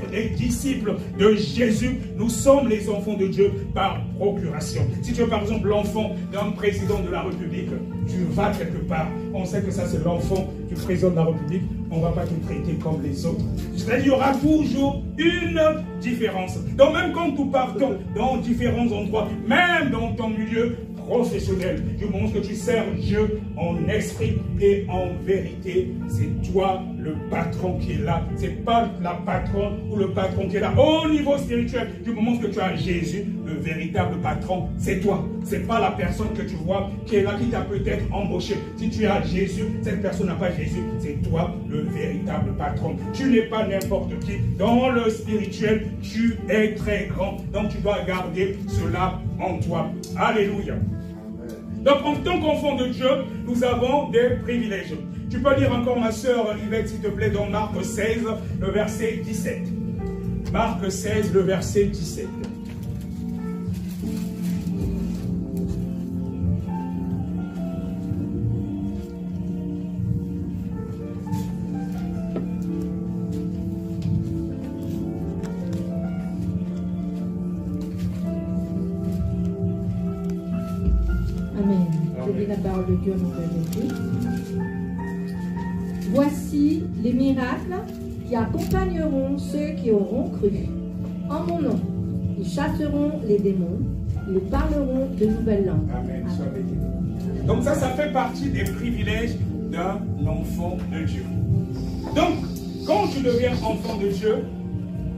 les disciples de Jésus, nous sommes les enfants de Dieu par procuration. Si tu es par exemple l'enfant d'un président de la République, tu vas quelque part, on sait que ça c'est l'enfant du président de la République, on ne va pas te traiter comme les autres. C'est-à-dire qu'il y aura toujours une différence. Donc même quand nous partons dans différents endroits, même dans ton milieu professionnel, du moment que tu sers Dieu en esprit et en vérité, c'est toi le patron qui est là. Ce n'est pas la patronne ou le patron qui est là. Au niveau spirituel, du moment que tu as Jésus, le véritable patron, c'est toi. Ce n'est pas la personne que tu vois qui est là, qui t'a peut-être embauché. Si tu as Jésus, cette personne n'a pas Jésus, c'est toi le véritable patron. Tu n'es pas n'importe qui. Dans le spirituel, tu es très grand. Donc tu dois garder cela en toi. Alléluia. Donc, en tant qu'enfant de Dieu, nous avons des privilèges. Tu peux lire encore, ma sœur Yvette, s'il te plaît, dans Marc 16, le verset 17. Marc 16, le verset 17. La parole de Dieu, notre Jésus. Voici les miracles qui accompagneront ceux qui auront cru. En mon nom, ils chasseront les démons, ils parleront de nouvelles langues. Amen. Donc ça fait partie des privilèges d'un enfant de Dieu. Donc, quand tu deviens enfant de Dieu,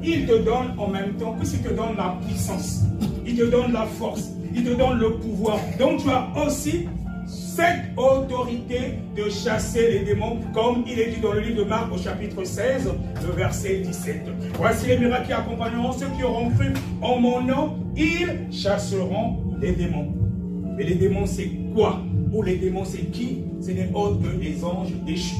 il te donne en même temps, puisqu'il te donne la puissance, il te donne la force, il te donne le pouvoir. Donc tu as aussi cette autorité de chasser les démons, comme il est dit dans le livre de Marc au chapitre 16, le verset 17. Voici les miracles qui accompagneront ceux qui auront cru en mon nom, ils chasseront les démons. Mais les démons, c'est quoi? Ou les démons, c'est qui? Ce n'est autre que des anges déchus.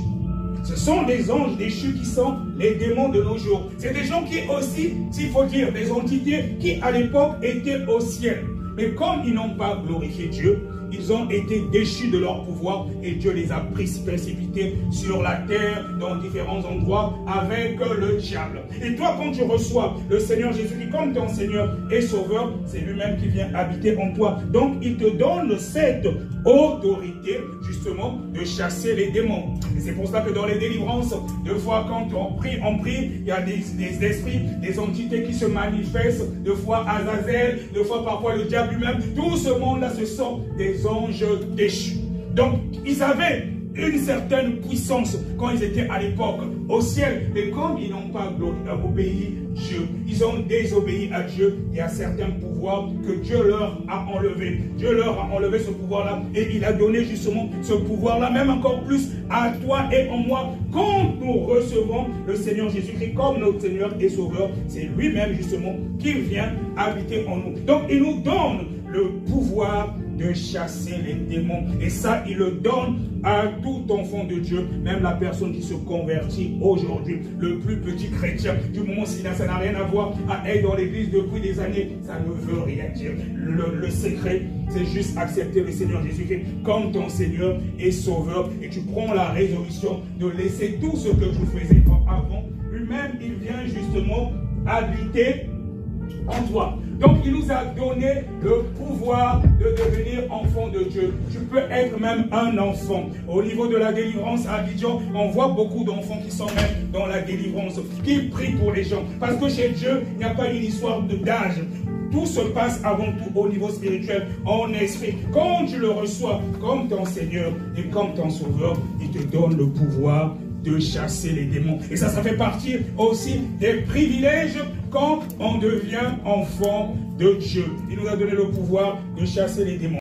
Ce sont des anges déchus qui sont les démons de nos jours. C'est des gens qui aussi, s'il faut dire, des entités qui à l'époque étaient au ciel. Mais comme ils n'ont pas glorifié Dieu, ils ont été déchus de leur pouvoir et Dieu les a précipités sur la terre dans différents endroits avec le diable. Et toi, quand tu reçois le Seigneur Jésus-Christ comme ton Seigneur et Sauveur, c'est lui-même qui vient habiter en toi. Donc, il te donne cette autorité, justement, de chasser les démons. Et c'est pour ça que dans les délivrances, deux fois quand on prie, il y a des esprits, des entités qui se manifestent, deux fois Azazel, deux fois parfois le diable lui-même. Tout ce monde-là, ce sont des anges déchus. Donc, ils avaient une certaine puissance quand ils étaient à l'époque au ciel, mais comme ils n'ont pas obéi Dieu, ils ont désobéi à Dieu, il y a certains pouvoirs que Dieu leur a enlevés. Dieu leur a enlevé ce pouvoir-là et il a donné justement ce pouvoir-là, même encore plus à toi et en moi. Quand nous recevons le Seigneur Jésus-Christ comme notre Seigneur et Sauveur, c'est lui-même justement qui vient habiter en nous. Donc il nous donne le pouvoir de chasser les démons. Et ça, il le donne à tout enfant de Dieu, même la personne qui se convertit aujourd'hui, le plus petit chrétien. Du moment si ça n'a rien à voir à être dans l'église depuis des années, ça ne veut rien dire. Le secret, c'est juste accepter le Seigneur Jésus-Christ comme ton Seigneur et Sauveur. Et tu prends la résolution de laisser tout ce que tu faisais avant. Lui-même, il vient justement habiter en toi. Donc il nous a donné le pouvoir de devenir enfant de Dieu. Tu peux être même un enfant. Au niveau de la délivrance à Abidjan, on voit beaucoup d'enfants qui sont même dans la délivrance, qui prient pour les gens. Parce que chez Dieu, il n'y a pas une histoire d'âge. Tout se passe avant tout au niveau spirituel, en esprit. Quand tu le reçois comme ton Seigneur et comme ton Sauveur, il te donne le pouvoir de chasser les démons. Et ça fait partie aussi des privilèges quand on devient enfant de Dieu. Il nous a donné le pouvoir de chasser les démons.